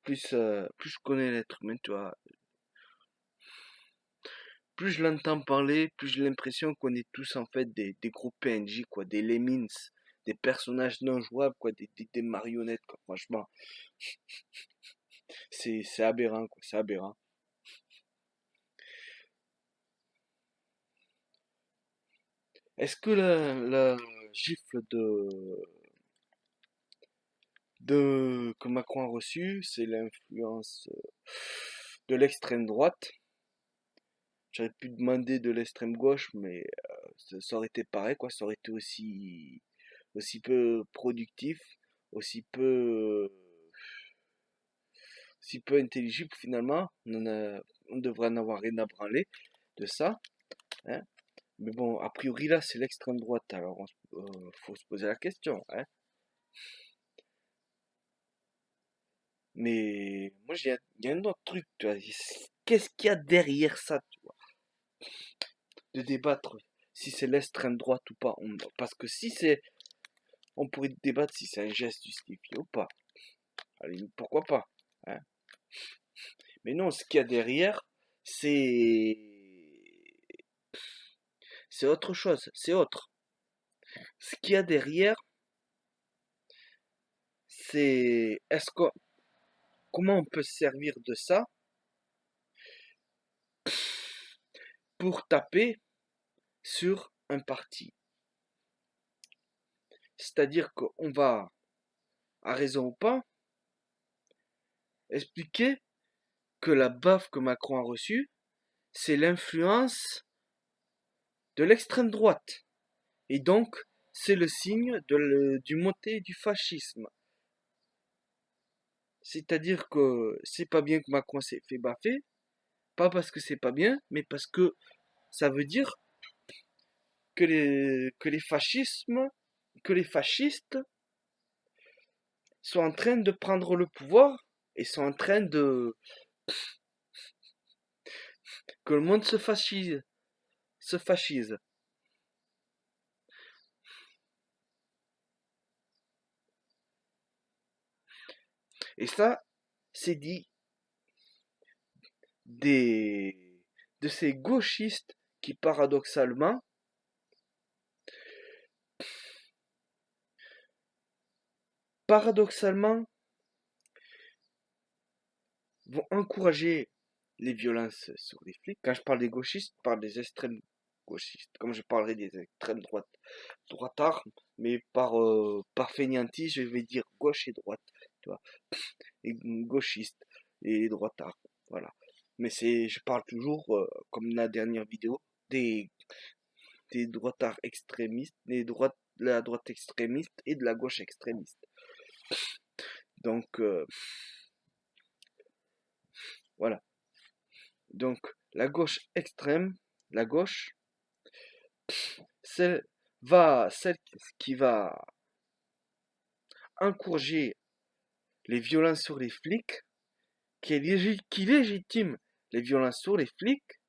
Plus je connais l'être humain, tu vois, plus je l'entends parler, plus j'ai l'impression qu'on est tous en fait des gros PNJ, quoi, des lemmings, des personnages non jouables, quoi, des marionnettes, quoi. Franchement, c'est aberrant, quoi, c'est aberrant. Est-ce que la gifle que Macron a reçue, c'est l'influence de l'extrême droite? J'aurais pu demander de l'extrême gauche, mais ça aurait été pareil, quoi. Ça aurait été aussi peu productif, aussi peu, si peu intelligible finalement. On devrait en avoir rien à branler de ça, hein. Mais bon, a priori là, c'est l'extrême droite, alors faut se poser la question, hein. Mais moi, il y a un autre truc, tu vois. Qu'est-ce qu'il y a derrière ça, tu vois, de débattre si c'est l'extrême droite ou pas. Parce que si c'est, on pourrait débattre si c'est un geste justifié ou pas. Allez, pourquoi pas, hein. Mais non, ce qu'il y a derrière, c'est c'est autre chose, c'est autre. Ce qu'il y a derrière, c'est comment on peut se servir de ça pour taper sur un parti. C'est-à-dire qu'on va, à raison ou pas, expliquer que la baffe que Macron a reçue, c'est l'influence de l'extrême droite. Et donc, c'est le signe du montée du fascisme. C'est-à-dire que c'est pas bien que Macron s'est fait baffer, pas parce que c'est pas bien, mais parce que ça veut dire que les fascistes sont en train de prendre le pouvoir et sont en train que le monde se fascise. Et ça, c'est dit des, de ces gauchistes qui paradoxalement, vont encourager les violences sur les flics. Quand je parle des gauchistes, je parle des extrêmes gauchistes, comme je parlerai des extrêmes droitards, mais par fainéantise, je vais dire gauche et droite, tu vois, et gauchistes et droitards, voilà. Mais je parle toujours, comme la dernière vidéo, des, des droitards extrémistes, de la droite extrémiste et de la gauche extrémiste. Donc, voilà. Donc, la gauche extrême, la gauche, celle, celle qui va encourager les violences sur les flics, qui légitime les violences sur les flics,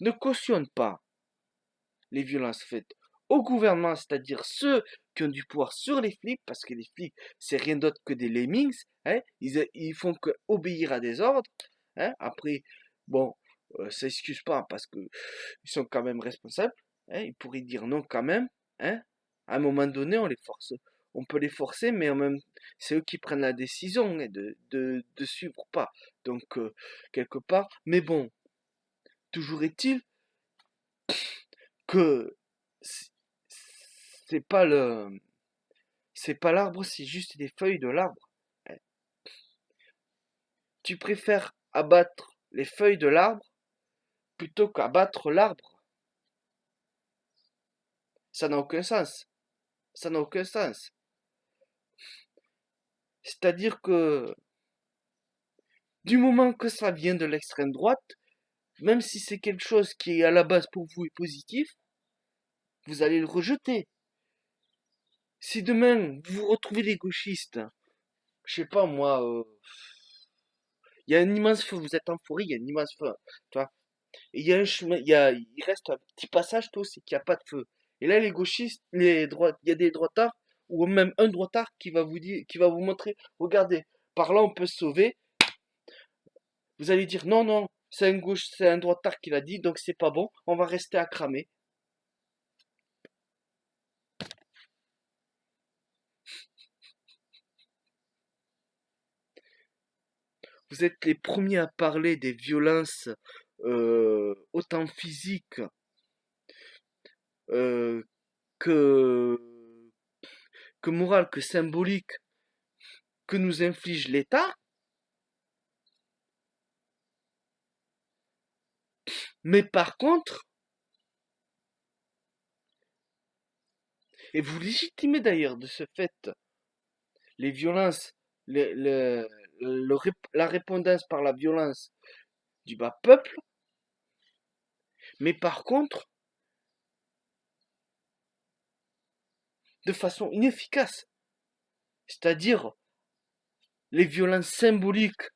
ne cautionne pas les violences faites au gouvernement, c'est-à-dire ceux qui ont du pouvoir sur les flics, parce que les flics, c'est rien d'autre que des lemmings, hein, ils font que obéir à des ordres, hein. Après, bon, ça excuse pas, parce que ils sont quand même responsables, hein, ils pourraient dire non quand même, hein. À un moment donné, on peut les forcer, mais en même, c'est eux qui prennent la décision, hein, de suivre ou pas. Donc, quelque part, mais bon, toujours est-il que c- c'est pas le, c'est pas l'arbre, c'est juste des feuilles de l'arbre, hein. Tu préfères abattre les feuilles de l'arbre plutôt qu'abattre l'arbre. Ça n'a aucun sens. Ça n'a aucun sens. C'est-à-dire que du moment que ça vient de l'extrême droite, même si c'est quelque chose qui à la base pour vous est positif, vous allez le rejeter. Si demain vous vous retrouvez des gauchistes, je sais pas moi, il y a un immense feu, vous êtes en forêt, il y a un immense feu, tu vois. Et il y a un chemin, il reste un petit passage, tout, c'est qu'il n'y a pas de feu. Et là, les gauchistes, les droites, il y a des droitards, ou même un droitard qui va vous dire, qui va vous montrer, regardez, par là on peut se sauver. Vous allez dire non, non, c'est un gauche, c'est un droitard qui l'a dit, donc c'est pas bon, on va rester à cramer. Vous êtes les premiers à parler des violences autant physiques euh, que, que morales, que symboliques que nous inflige l'État. Mais par contre, et vous légitimez d'ailleurs de ce fait les violences, la répondance par la violence du bas peuple, mais par contre, de façon inefficace. C'est-à-dire les violences symboliques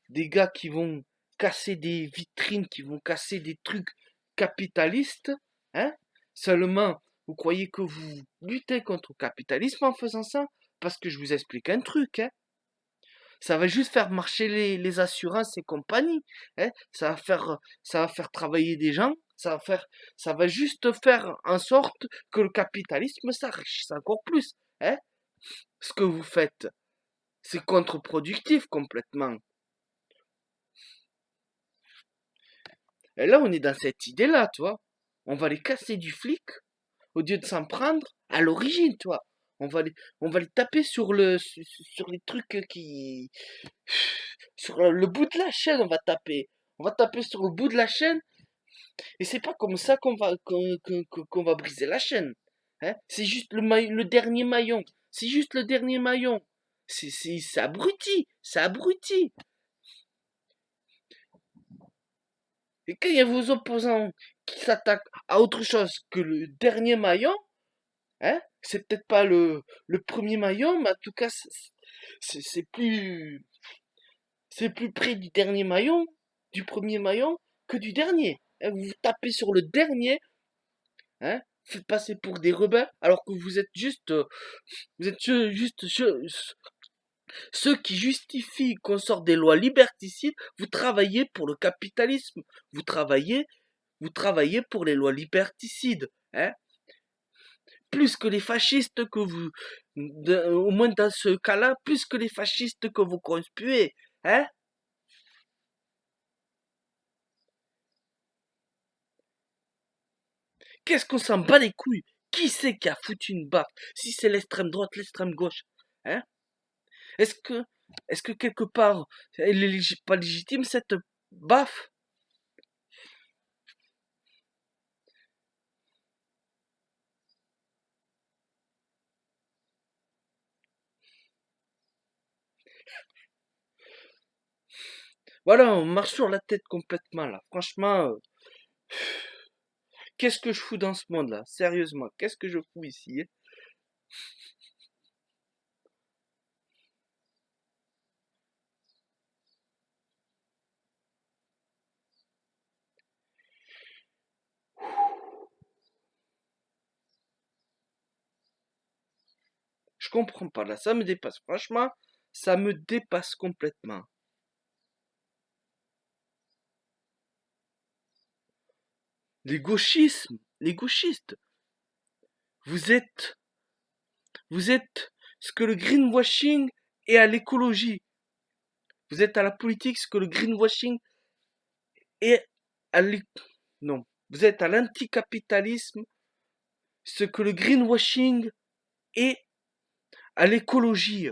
des gars qui vont casser des vitrines, qui vont casser des trucs capitalistes, hein? Seulement, vous croyez que vous luttez contre le capitalisme en faisant ça? Parce que je vous explique un truc, hein? Ça va juste faire marcher les assurances et compagnie, hein? Ça va faire travailler des gens, ça va juste faire en sorte que le capitalisme s'enrichisse encore plus, hein? Ce que vous faites, c'est contre-productif complètement. Et là, on est dans cette idée-là, tu vois. On va les casser du flic au lieu de s'en prendre à l'origine, tu vois. On va les taper sur les trucs qui, sur le bout de la chaîne, on va taper. On va taper sur le bout de la chaîne, et c'est pas comme ça qu'on va briser la chaîne. Hein? C'est juste le dernier maillon. C'est juste le dernier maillon. C'est abruti. C'est abruti. Et quand il y a vos opposants qui s'attaquent à autre chose que le dernier maillon, hein, c'est peut-être pas le premier maillon, mais en tout cas, c'est c'est plus près du dernier maillon, du premier maillon, que du dernier. Hein, vous tapez sur le dernier, hein, faites passer pour des rebelles, alors que vous êtes ceux qui justifient qu'on sorte des lois liberticides. Vous travaillez pour le capitalisme, vous travaillez, vous travaillez pour les lois liberticides, hein. Plus que les fascistes que vous, au moins dans ce cas-là, plus que les fascistes que vous conspuez, hein. Qu'est-ce qu'on s'en bat les couilles? Qui c'est qui a foutu une baffe? Si c'est l'extrême droite, l'extrême gauche, hein? Est-ce que, est-ce que quelque part, elle est pas légitime cette baffe? Voilà, on marche sur la tête complètement là. Franchement, qu'est-ce que je fous dans ce monde-là? Sérieusement, qu'est-ce que je fous ici, hein? Je comprends pas là, ça me dépasse. Franchement, ça me dépasse complètement. Les gauchistes, vous êtes, vous êtes ce que le greenwashing est à l'écologie. Vous êtes à la politique ce que le greenwashing est à non. Vous êtes à l'anticapitalisme ce que le greenwashing est à l'écologie.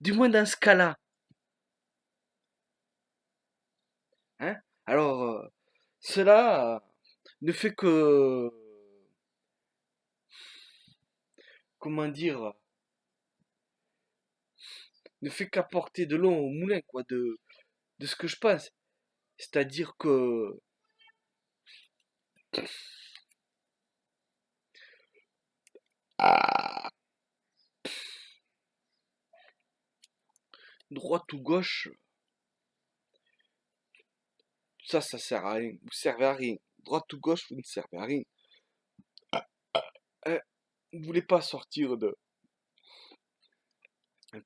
Du moins dans ce cas-là. Hein? Alors, cela ne fait que, comment dire, ne fait qu'apporter de l'eau au moulin, quoi, de ce que je pense. C'est-à-dire que, ah, droite ou gauche, ça sert à rien. Vous servez à rien. Droite ou gauche, vous ne servez à rien. Vous voulez pas sortir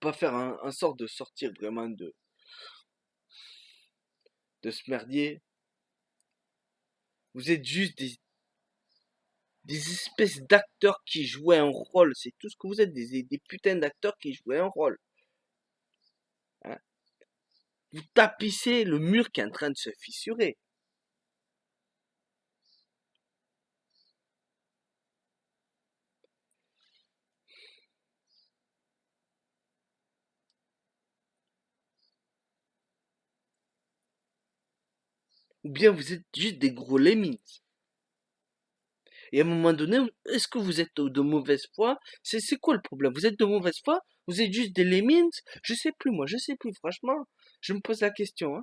pas faire un sort de sortir vraiment de ce merdier. Vous êtes juste des espèces d'acteurs qui jouaient un rôle. C'est tout ce que vous êtes, des putains d'acteurs qui jouaient un rôle. Hein. Vous tapissez le mur qui est en train de se fissurer. Ou bien vous êtes juste des gros lemmings. Et à un moment donné, est-ce que vous êtes de mauvaise foi? C'est quoi le problème? Vous êtes de mauvaise foi? Vous êtes juste des lemmings? Je sais plus, moi, je sais plus, franchement. Je me pose la question, hein.